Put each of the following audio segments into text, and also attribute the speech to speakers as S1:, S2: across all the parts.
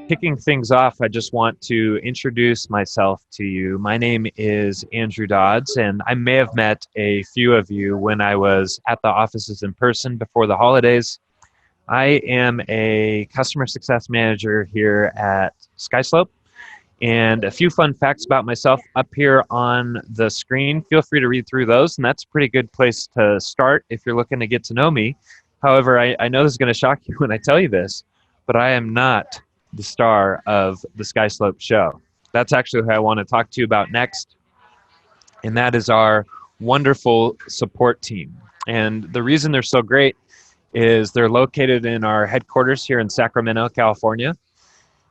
S1: Kicking things off, I just want to introduce myself to you. My name is Andrew Dodds, and I may have met a few of you when I was at the offices in person before the holidays. I am a customer success manager here at SkySlope, and a few fun facts about myself up here on the screen. Feel free to read through those, and that's a pretty good place to start if you're looking to get to know me. However, I know this is going to shock you when I tell you this, but I am not the star of the SkySlope show. That's actually who I want to talk to you about next, and that is our wonderful support team. And the reason they're so great is they're located in our headquarters here in Sacramento, California.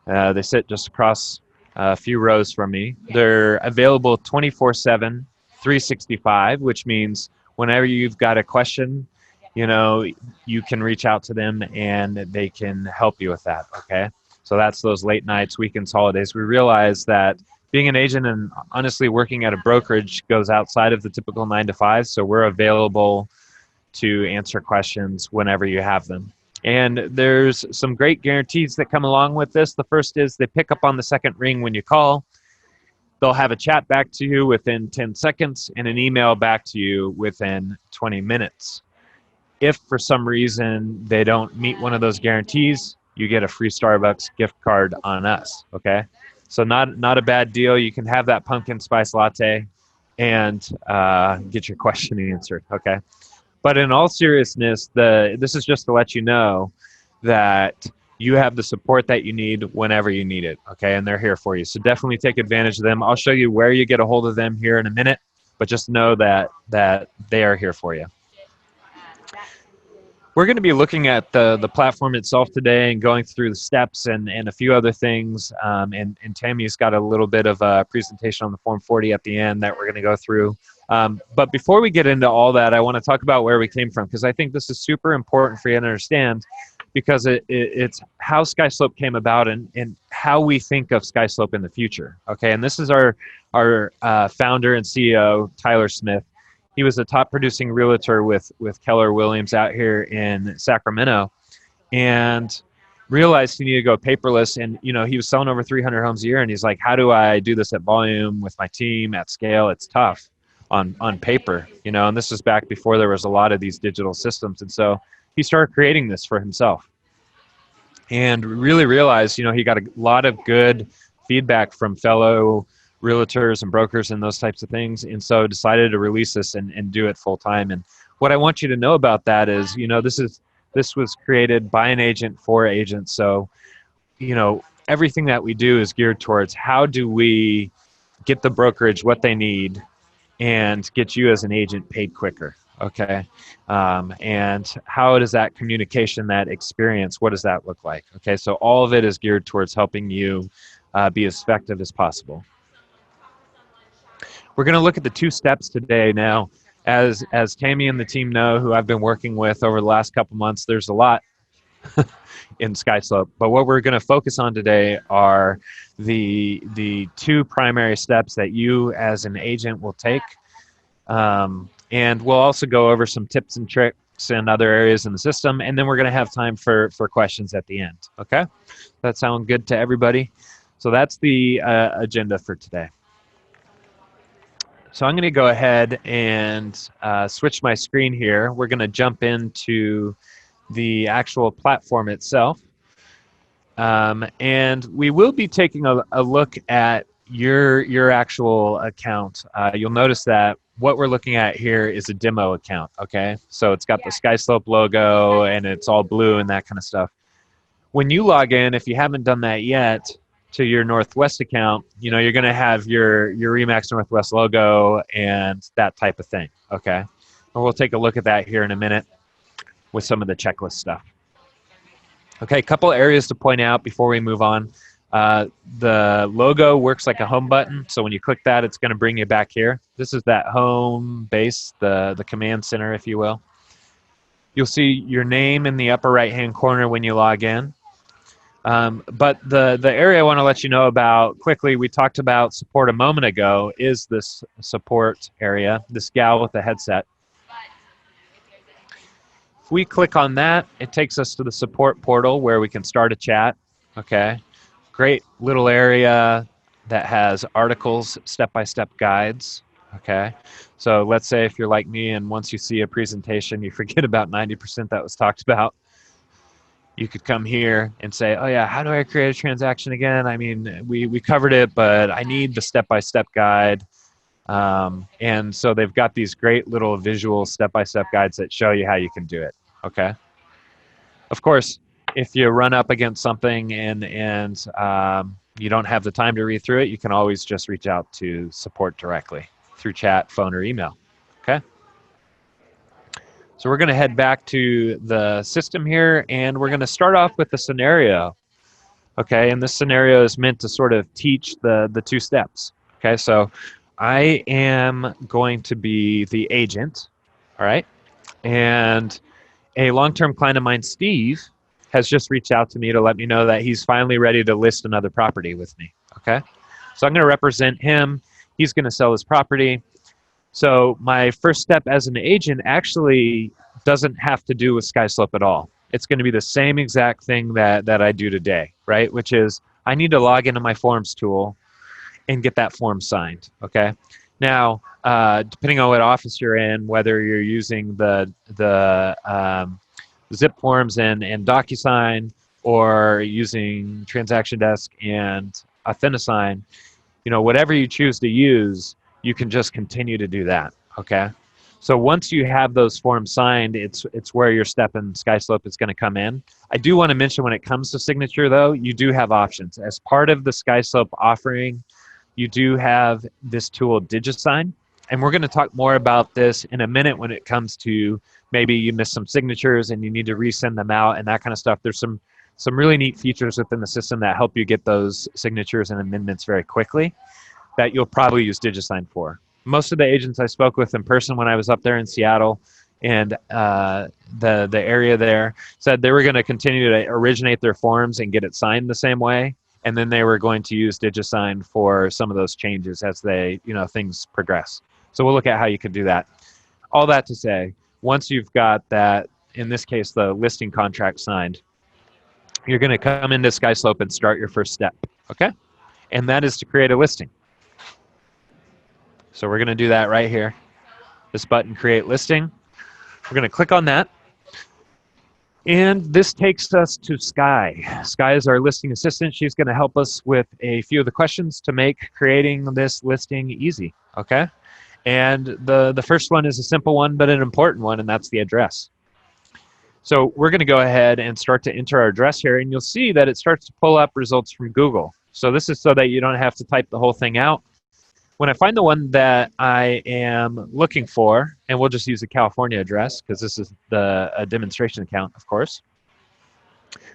S1: They sit just across a few rows from me. They're available 24/7, 365, which means whenever you've got a question, you can reach out to them and they can help you with that, okay? So that's those late nights, weekends, holidays. We realize that being an agent and honestly working at a brokerage goes outside of the typical 9 to 5, so we're available to answer questions whenever you have them. And there's some great guarantees that come along with this. The first is they pick up on the second ring when you call. They'll have a chat back to you within 10 seconds and an email back to you within 20 minutes. If for some reason they don't meet one of those guarantees, you get a free Starbucks gift card on us, okay? So not a bad deal. You can have that pumpkin spice latte and get your question answered, okay? But in all seriousness, this is just to let you know that you have the support that you need whenever you need it, okay? And they're here for you. So definitely take advantage of them. I'll show you where you get a hold of them here in a minute, but just know that they are here for you. We're going to be looking at the platform itself today and going through the steps and a few other things. And Tammy's got a little bit of a presentation on the Form 40 at the end that we're going to go through. But before we get into all that, I want to talk about where we came from, because I think this is super important for you to understand, because it's how SkySlope came about and how we think of SkySlope in the future. Okay, and this is our founder and CEO, Tyler Smith. He was a top producing realtor with Keller Williams out here in Sacramento, and realized he needed to go paperless. And he was selling over 300 homes a year, and he's like, how do I do this at volume with my team at scale? It's tough on paper, and this was back before there was a lot of these digital systems. And so he started creating this for himself and really realized, he got a lot of good feedback from fellow realtors and brokers and those types of things, and so decided to release this and do it full time. And what I want you to know about that is, this was created by an agent for agents. So, everything that we do is geared towards how do we get the brokerage what they need and get you as an agent paid quicker, okay? And how does that communication, that experience, what does that look like? Okay, so all of it is geared towards helping you be as effective as possible. We're going to look at the 2 steps today. Now, as Tammy and the team know, who I've been working with over the last couple months, there's a lot in SkySlope. But what we're going to focus on today are the 2 primary steps that you as an agent will take. And we'll also go over some tips and tricks and other areas in the system. And then we're going to have time for questions at the end. Okay? That sound good to everybody? So that's the agenda for today. So I'm going to go ahead and switch my screen here. We're going to jump into the actual platform itself. And we will be taking a look at your actual account. You'll notice that what we're looking at here is a demo account, okay? So it's got the SkySlope logo and it's all blue and that kind of stuff. When you log in, if you haven't done that yet, to your Northwest account, you're going to have your REMAX Northwest logo and that type of thing, okay? And we'll take a look at that here in a minute with some of the checklist stuff. Okay, a couple areas to point out before we move on. The logo works like a home button, so when you click that, it's going to bring you back here. This is that home base, the command center, if you will. You'll see your name in the upper right-hand corner when you log in. But the area I want to let you know about quickly, we talked about support a moment ago, is this support area, this gal with the headset. If we click on that, it takes us to the support portal where we can start a chat, okay? great little area that has articles, step-by-step guides. Okay, so let's say if you're like me and once you see a presentation, you forget about 90% that was talked about. You could come here and say, oh yeah, how do I create a transaction again? I mean, we covered it, but I need the step-by-step guide. And so they've got these great little visual step-by-step guides that show you how you can do it, okay? Of course, if you run up against something and you don't have the time to read through it, you can always just reach out to support directly through chat, phone, or email, okay? So we're going to head back to the system here, and we're going to start off with the scenario, okay? And this scenario is meant to sort of teach the two steps, okay? So I am going to be the agent, all right? And a long-term client of mine, Steve, has just reached out to me to let me know that he's finally ready to list another property with me, okay? So I'm going to represent him. He's going to sell his property. So my first step as an agent actually doesn't have to do with SkySlope at all. It's going to be the same exact thing that I do today, right? Which is I need to log into my forms tool and get that form signed, okay? Now, depending on what office you're in, whether you're using the zip forms and DocuSign or using Transaction Desk and Authentisign, you know, whatever you choose to use, you can just continue to do that, okay? So once you have those forms signed, it's where your step in SkySlope is going to come in. I do want to mention when it comes to signature, though, you do have options. As part of the SkySlope offering, you do have this tool, DigiSign, and we're going to talk more about this in a minute when it comes to maybe you missed some signatures and you need to resend them out and that kind of stuff. There's some really neat features within the system that help you get those signatures and amendments very quickly that you'll probably use DigiSign for. Most of the agents I spoke with in person when I was up there in Seattle and the area there said they were going to continue to originate their forms and get it signed the same way, and then they were going to use DigiSign for some of those changes as they, you know, things progress. So we'll look at how you can do that. All that to say, once you've got that, in this case, the listing contract signed, you're going to come into SkySlope and start your first step, okay? And that is to create a listing. So we're going to do that right here. This button, Create Listing. We're going to click on that. And this takes us to Sky. Sky is our listing assistant. She's going to help us with a few of the questions to make creating this listing easy, okay? And the first one is a simple one, but an important one, and that's the address. So we're going to go ahead and start to enter our address here, and you'll see that it starts to pull up results from Google. So this is so that you don't have to type the whole thing out. When I find the one that I am looking for, and we'll just use a California address because this is a demonstration account, of course,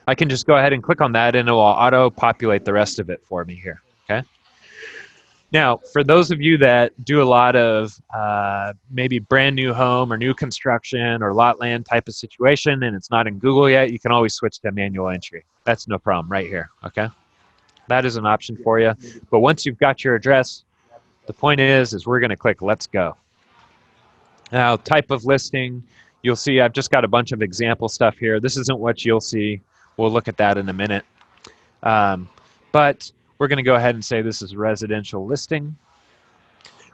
S1: I can just go ahead and click on that and it will auto-populate the rest of it for me here, okay? Now, for those of you that do a lot of maybe brand new home or new construction or lot land type of situation and it's not in Google yet, you can always switch to manual entry. That's no problem right here, okay? That is an option for you. But once you've got your address, the point is we're going to click Let's Go. Now, type of listing, you'll see I've just got a bunch of example stuff here. This isn't what you'll see. We'll look at that in a minute. But we're going to go ahead and say this is a residential listing.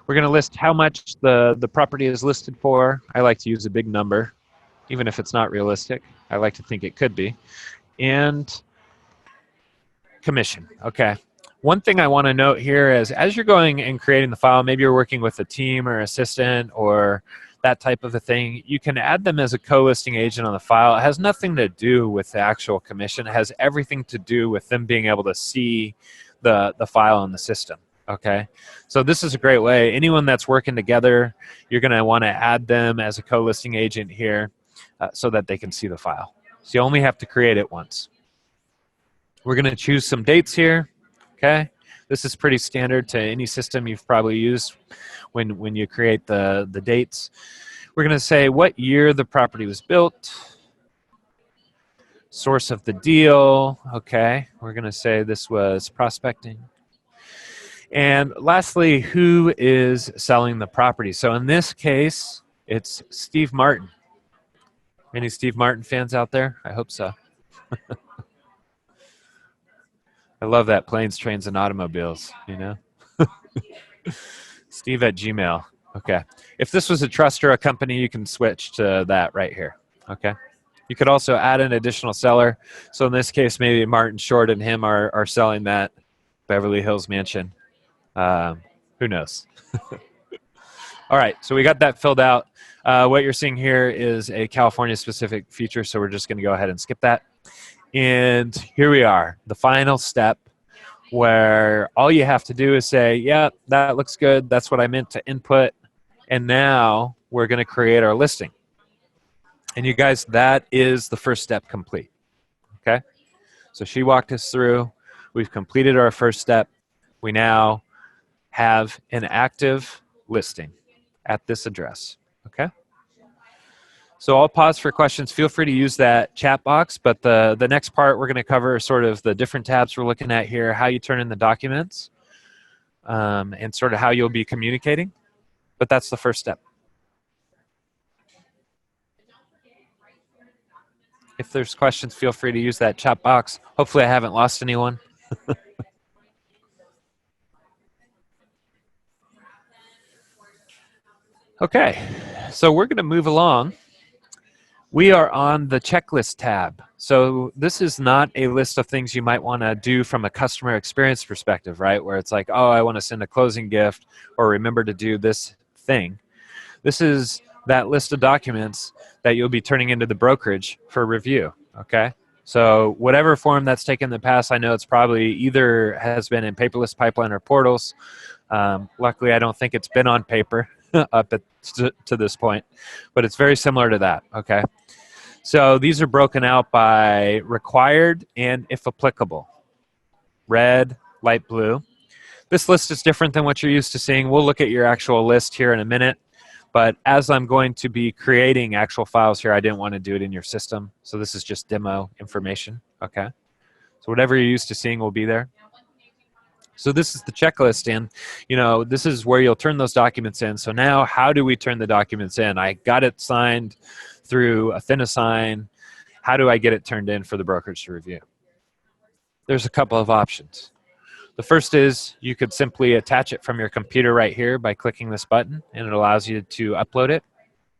S1: We're going to list how much the property is listed for. I like to use a big number, even if it's not realistic. I like to think it could be. And commission, okay. One thing I want to note here is as you're going and creating the file, maybe you're working with a team or assistant or that type of a thing, you can add them as a co-listing agent on the file. It has nothing to do with the actual commission. It has everything to do with them being able to see the file in the system, okay? So this is a great way. Anyone that's working together, you're going to want to add them as a co-listing agent here so that they can see the file. So you only have to create it once. We're going to choose some dates here. Okay, this is pretty standard to any system you've probably used when you create the dates. We're going to say what year the property was built, source of the deal. Okay, we're going to say this was prospecting. And lastly, who is selling the property? So in this case, it's Steve Martin. Any Steve Martin fans out there? I hope so. I love that, planes, trains, and automobiles, you know? Steve at Gmail. Okay. If this was a trust or a company, you can switch to that right here. Okay. You could also add an additional seller. So in this case, maybe Martin Short and him are selling that Beverly Hills mansion. Who knows? All right, so we got that filled out. What you're seeing here is a California-specific feature, so we're just going to go ahead and skip that. And here we are, the final step, where all you have to do is say, yeah, that looks good. That's what I meant to input. And now we're going to create our listing. And you guys, that is the first step complete. Okay? So she walked us through. We've completed our first step. We now have an active listing at this address. Okay? So I'll pause for questions. Feel free to use that chat box, but the next part we're going to cover sort of the different tabs we're looking at here, how you turn in the documents, and sort of how you'll be communicating. But that's the first step. If there's questions, feel free to use that chat box. Hopefully I haven't lost anyone. Okay, so we're going to move along. We are on the checklist tab. So this is not a list of things you might want to do from a customer experience perspective, right? Where it's like, oh, I want to send a closing gift or remember to do this thing. This is that list of documents that you'll be turning into the brokerage for review, okay? So whatever form that's taken in the past, I know it's probably either has been in paperless pipeline or portals. Luckily, I don't think it's been on paper up to this point, but it's very similar to that, okay? So these are broken out by required and if applicable. Red, light blue. This list is different than what you're used to seeing. We'll look at your actual list here in a minute. But as I'm going to be creating actual files here, I didn't want to do it in your system. So this is just demo information, okay? So whatever you're used to seeing will be there. So this is the checklist, and this is where you'll turn those documents in. So now how do we turn the documents in? I got it signed through a ThinAssign. How do I get it turned in for the brokerage to review? There's a couple of options. The first is you could simply attach it from your computer right here by clicking this button, and it allows you to upload it.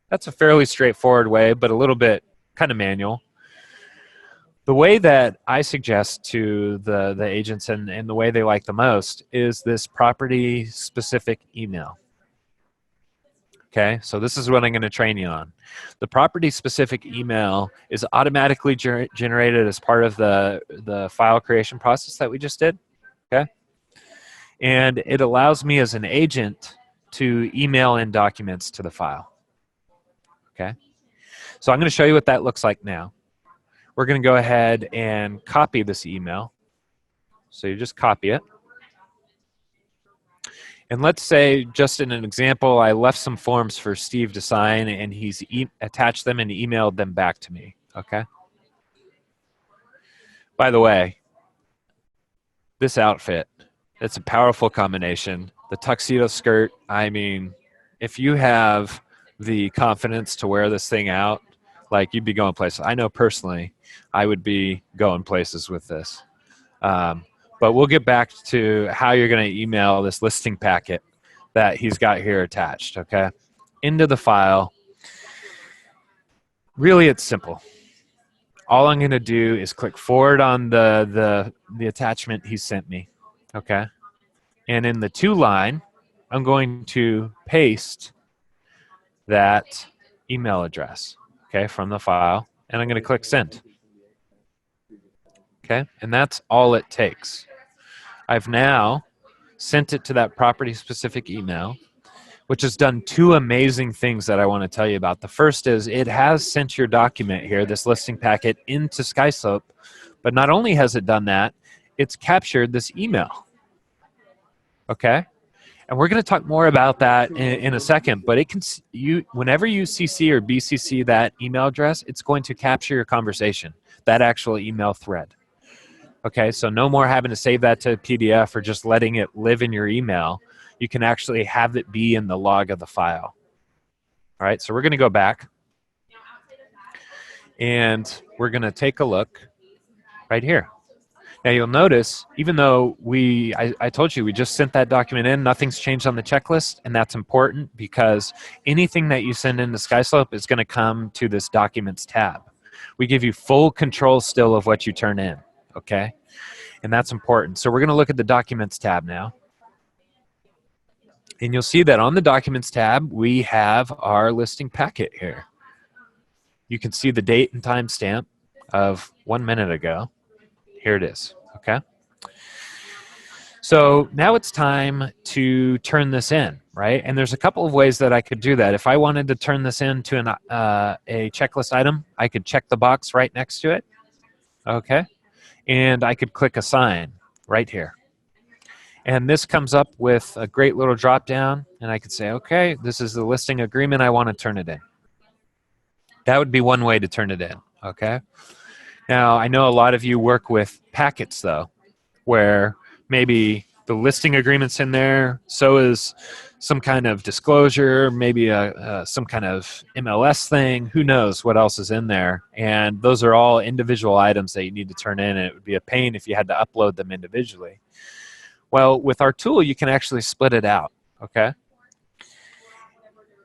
S1: That's a fairly straightforward way, but a little bit kind of manual. The way that I suggest to the agents and the way they like the most is this property-specific email. Okay, so this is what I'm going to train you on. The property-specific email is automatically generated as part of the file creation process that we just did. Okay, and it allows me as an agent to email in documents to the file. Okay, so I'm going to show you what that looks like now. We're going to go ahead and copy this email. So you just copy it. And let's say, just in an example, I left some forms for Steve to sign, and he's attached them and emailed them back to me. Okay. By the way, this outfit, it's a powerful combination. The tuxedo skirt, I mean, if you have the confidence to wear this thing out, like you'd be going places. I know personally, I would be going places with this. But we'll get back to how you're going to email this listing packet that he's got here attached, okay? Into the file. Really, it's simple. All I'm going to do is click forward on the attachment he sent me, okay? And in the to line, I'm going to paste that email address, okay, from the file, and I'm going to click send. Okay, and that's all it takes. I've now sent it to that property-specific email, which has done two amazing things that I want to tell you about. The first is it has sent your document here, this listing packet, into SkySlope, but not only has it done that, it's captured this email. Okay? And we're going to talk more about that in a second, but it can whenever you CC or BCC that email address, it's going to capture your conversation, that actual email thread. Okay, so no more having to save that to a PDF or just letting it live in your email. You can actually have it be in the log of the file. All right, so we're going to go back, and we're going to take a look right here. Now you'll notice, even though I told you we just sent that document in, nothing's changed on the checklist, and that's important because anything that you send into SkySlope is going to come to this Documents tab. We give you full control still of what you turn in, okay? And that's important. So we're going to look at the Documents tab now. And you'll see that on the Documents tab, we have our listing packet here. You can see the date and timestamp of 1 minute ago. Here it is, okay? So now it's time to turn this in, right? And there's a couple of ways that I could do that. If I wanted to turn this into a checklist item, I could check the box right next to it, okay? And I could click Assign right here. And this comes up with a great little drop down, and I could say, okay, this is the listing agreement, I want to turn it in. That would be one way to turn it in, okay? Now, I know a lot of you work with packets, though, where maybe the listing agreement's in there, so is some kind of disclosure, maybe some kind of MLS thing, who knows what else is in there. And those are all individual items that you need to turn in, and it would be a pain if you had to upload them individually. Well, with our tool, you can actually split it out, okay?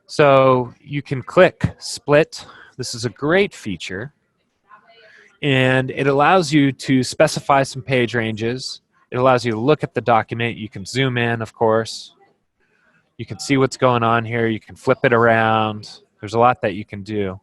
S1: So you can click Split. This is a great feature. And it allows you to specify some page ranges. It allows you to look at the document. You can zoom in, of course. You can see what's going on here. You can flip it around. There's a lot that you can do.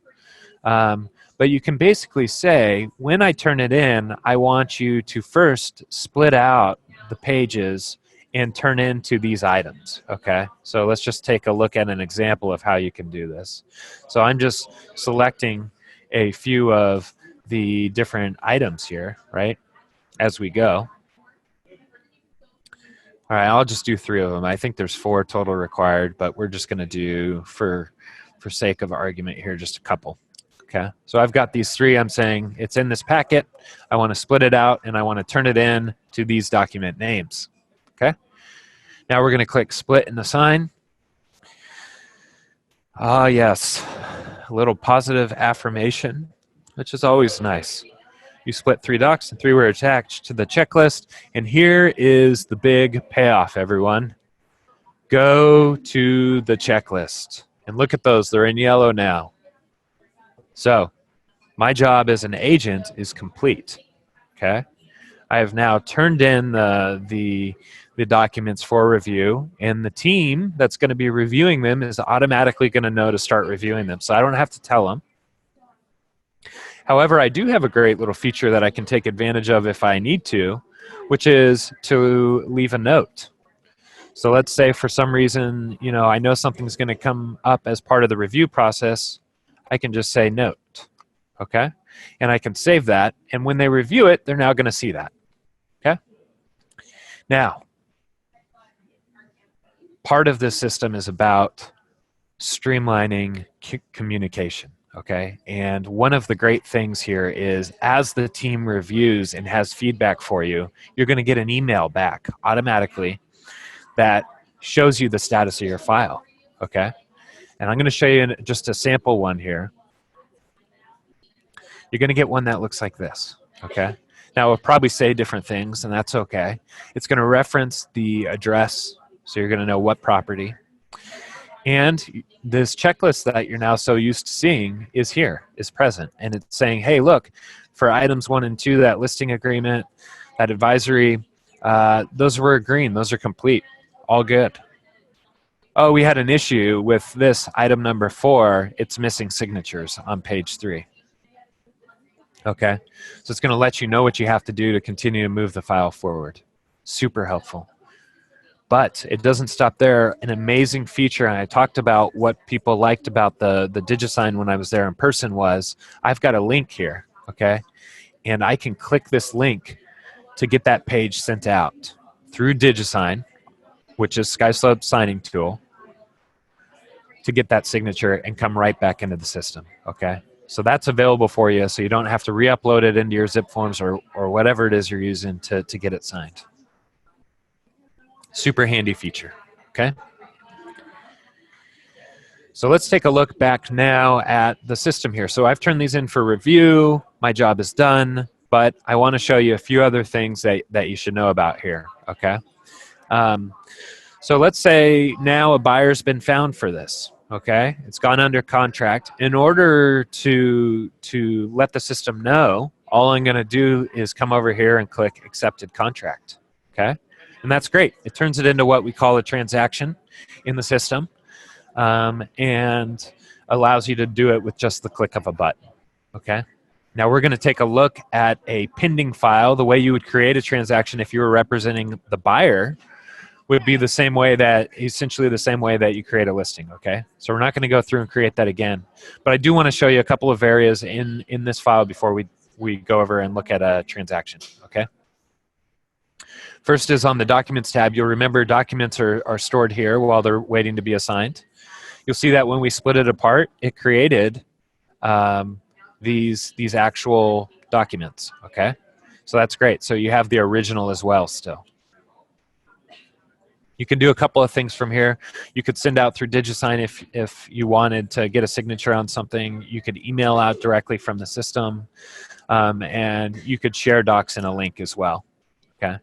S1: But you can basically say, when I turn it in, I want you to first split out the pages and turn into these items, okay? So let's just take a look at an example of how you can do this. So I'm just selecting a few of the different items here, right, as we go. All right, I'll just do 3 of them. I think there's 4 total required, but we're just going to do, for sake of argument here, just a couple. Okay, so I've got these 3. I'm saying it's in this packet. I want to split it out, and I want to turn it in to these document names. Okay, now we're going to click Split and Assign. Ah, yes, a little positive affirmation, which is always nice. You split 3 docs, and 3 were attached to the checklist. And here is the big payoff, everyone. Go to the checklist. And look at those. They're in yellow now. So my job as an agent is complete. Okay? I have now turned in the documents for review, and the team that's going to be reviewing them is automatically going to know to start reviewing them. So I don't have to tell them. However, I do have a great little feature that I can take advantage of if I need to, which is to leave a note. So let's say for some reason, you know, I know something's going to come up as part of the review process. I can just say note, okay? And I can save that, and when they review it, they're now going to see that, okay? Now, part of this system is about streamlining communication. Okay, and one of the great things here is as the team reviews and has feedback for you, you're going to get an email back automatically that shows you the status of your file. Okay, and I'm going to show you just a sample one here. You're going to get one that looks like this. Okay, now it'll probably say different things, and that's okay. It's going to reference the address, so you're going to know what property. And this checklist that you're now so used to seeing is here, is present. And it's saying, hey, look, for items 1 and 2, that listing agreement, that advisory, those were green. Those are complete. All good. Oh, we had an issue with this item number 4. It's missing signatures on page 3. Okay? So it's going to let you know what you have to do to continue to move the file forward. Super helpful. But it doesn't stop there. An amazing feature, and I talked about what people liked about the DigiSign when I was there in person, was I've got a link here, okay? And I can click this link to get that page sent out through DigiSign, which is SkySlope's signing tool, to get that signature and come right back into the system, okay? So that's available for you, so you don't have to re-upload it into your zip forms or whatever it is you're using to get it signed. Super handy feature, okay? So let's take a look back now at the system here. So I've turned these in for review. My job is done. but I want to show you a few other things that you should know about here, okay? So let's say now a buyer's been found for this, okay? It's gone under contract. In order to let the system know, all I'm going to do is come over here and click accepted contract, okay? And that's great. It turns it into what we call a transaction in the system, and allows you to do it with just the click of a button, okay? Now we're going to take a look at a pending file. The way you would create a transaction if you were representing the buyer would be the same way that, essentially the same way that you create a listing, okay? So we're not going to go through and create that again. But I do want to show you a couple of areas in this file before we go over and look at a transaction, okay? First is on the Documents tab. You'll remember documents are stored here while they're waiting to be assigned. You'll see that when we split it apart, it created these actual documents, okay? So that's great. So you have the original as well still. You can do a couple of things from here. You could send out through DigiSign if you wanted to get a signature on something. You could email out directly from the system, and you could share docs in a link as well, okay?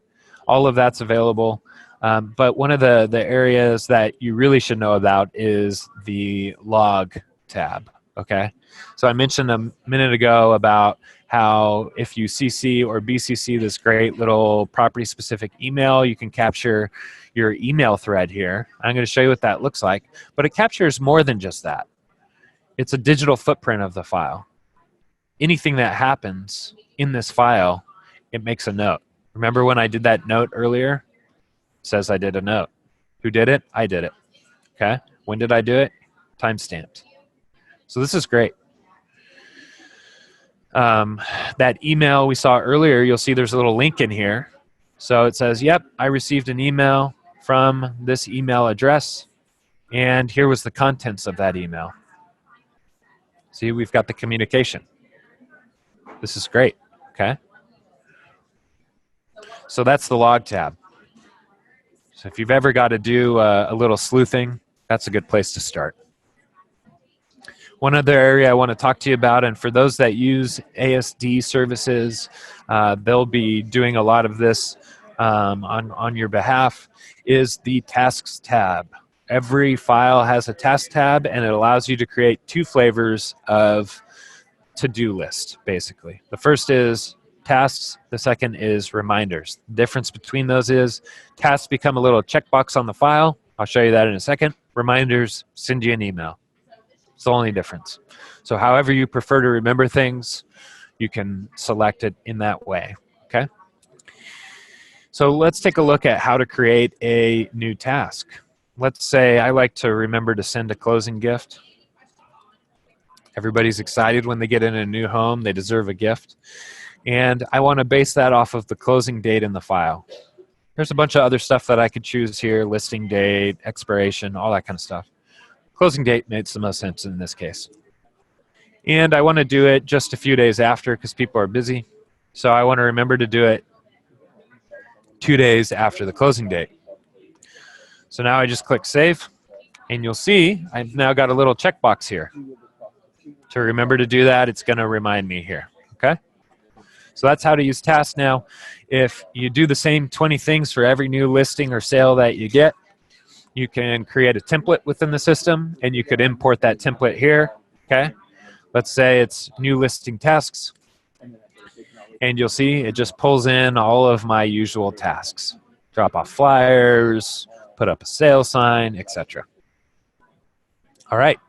S1: All of that's available, but one of the areas that you really should know about is the Log tab, okay? So I mentioned a minute ago about how if you CC or BCC this great little property-specific email, you can capture your email thread here. I'm going to show you what that looks like, but it captures more than just that. It's a digital footprint of the file. Anything that happens in this file, it makes a note. Remember when I did that note earlier? It says I did a note. Who did it? I did it. Okay? When did I do it? Timestamped. So this is great. That email we saw earlier, you'll see there's a little link in here. So it says, yep, I received an email from this email address, and here was the contents of that email. See, we've got the communication. This is great, okay? So that's the Log tab. So if you've ever got to do a little sleuthing, that's a good place to start. One other area I want to talk to you about, and for those that use ASD services, they'll be doing a lot of this on your behalf, is the Tasks tab. Every file has a Task tab, and it allows you to create two flavors of to-do list, basically. The first is tasks, the second is reminders. The difference between those is tasks become a little checkbox on the file. I'll show you that in a second. Reminders send you an email. It's the only difference. So however you prefer to remember things, you can select it in that way, okay? So let's take a look at how to create a new task. Let's say I like to remember to send a closing gift. Everybody's excited when they get in a new home. They deserve a gift. And I want to base that off of the closing date in the file. There's a bunch of other stuff that I could choose here, listing date, expiration, all that kind of stuff. Closing date makes the most sense in this case. And I want to do it just a few days after because people are busy. So I want to remember to do it 2 days after the closing date. So now I just click Save, and you'll see I've now got a little checkbox here. To remember to do that, it's going to remind me here, okay? So that's how to use tasks now. If you do the same 20 things for every new listing or sale that you get, you can create a template within the system, and you could import that template here, okay? Let's say it's new listing tasks, and you'll see it just pulls in all of my usual tasks. Drop off flyers, put up a sale sign, etc. All right.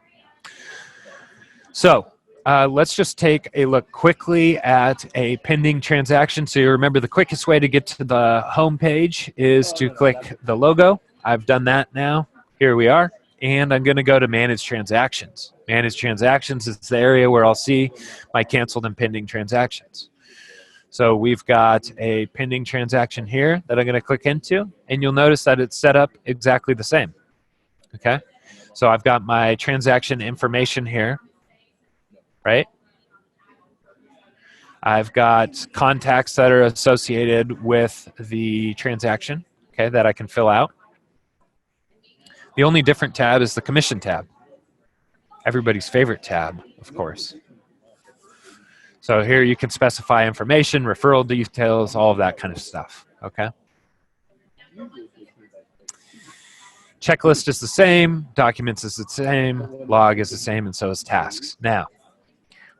S1: So let's just take a look quickly at a pending transaction. So you remember the quickest way to get to the home page is to click the logo. I've done that now. Here we are. And I'm going to go to Manage Transactions. Manage Transactions is the area where I'll see my canceled and pending transactions. So we've got a pending transaction here that I'm going to click into, and you'll notice that it's set up exactly the same. Okay? So I've got my transaction information here, right? I've got contacts that are associated with the transaction, okay, that I can fill out. The only different tab is the Commission tab. Everybody's favorite tab, of course. So here you can specify information, referral details, all of that kind of stuff, okay? Checklist is the same, documents is the same, log is the same, and so is tasks. Now,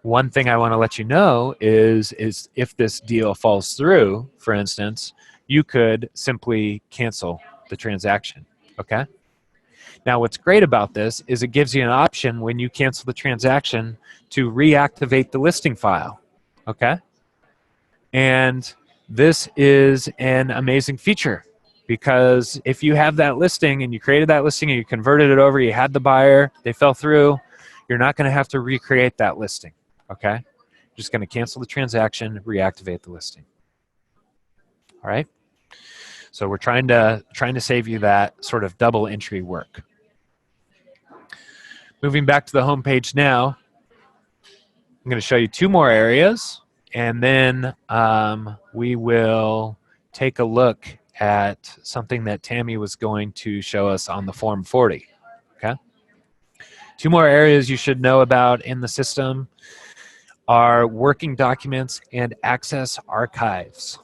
S1: one thing I want to let you know is if this deal falls through, for instance, you could simply cancel the transaction, okay? Now, what's great about this is it gives you an option when you cancel the transaction to reactivate the listing file, okay? And this is an amazing feature because if you have that listing and you created that listing and you converted it over, you had the buyer, they fell through, you're not going to have to recreate that listing, okay? You're just going to cancel the transaction, reactivate the listing. All right? So we're trying to save you that sort of double entry work. Moving back to the home page now, I'm going to show you two more areas, and then we will take a look at something that Tammy was going to show us on the Form 40. Okay? Two more areas you should know about in the system are working documents and access archives.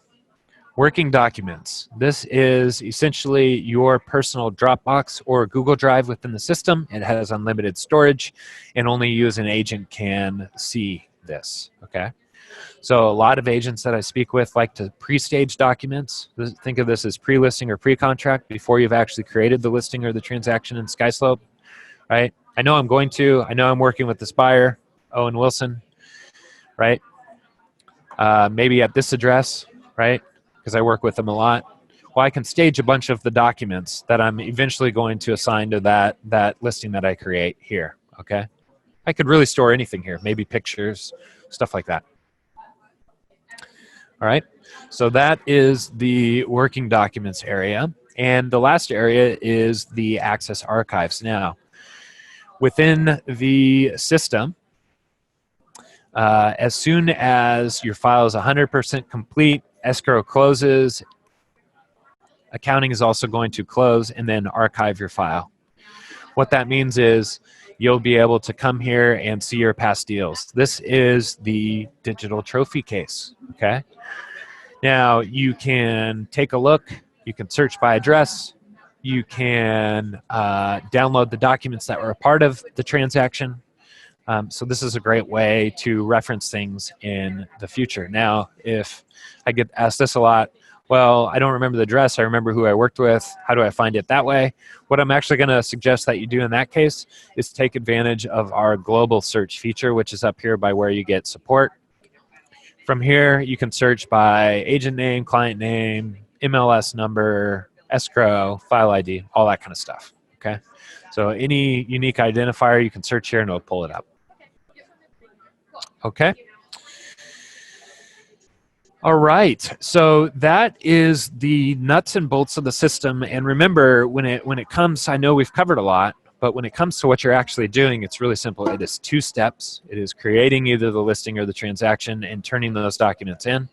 S1: Working documents. This is essentially your personal Dropbox or Google Drive within the system. It has unlimited storage, and only you as an agent can see this, okay? So a lot of agents that I speak with like to pre-stage documents. Think of this as pre-listing or pre-contract before you've actually created the listing or the transaction in SkySlope, right? I know I'm working with this buyer, Owen Wilson, right? Maybe at this address, right? Because I work with them a lot. Well, I can stage a bunch of the documents that I'm eventually going to assign to that listing that I create here, okay? I could really store anything here, maybe pictures, stuff like that. All right, so that is the working documents area. And the last area is the access archives. Now, within the system, as soon as your file is 100% complete, escrow closes, accounting is also going to close and then archive your file. What that means is you'll be able to come here and see your past deals. This is the digital trophy case, okay? Now, you can take a look, you can search by address, you can download the documents that were a part of the transaction. So this is a great way to reference things in the future. Now, if I get asked this a lot, well, I don't remember the address, I remember who I worked with, how do I find it that way? What I'm actually going to suggest that you do in that case is take advantage of our global search feature, which is up here by where you get support. From here, you can search by agent name, client name, MLS number, escrow, file ID, all that kind of stuff, okay? So any unique identifier, you can search here and it'll pull it up. Okay? All right, so that is the nuts and bolts of the system. And remember, when it comes, I know we've covered a lot, but when it comes to what you're actually doing, it's really simple. It is 2 steps. It is creating either the listing or the transaction and turning those documents in.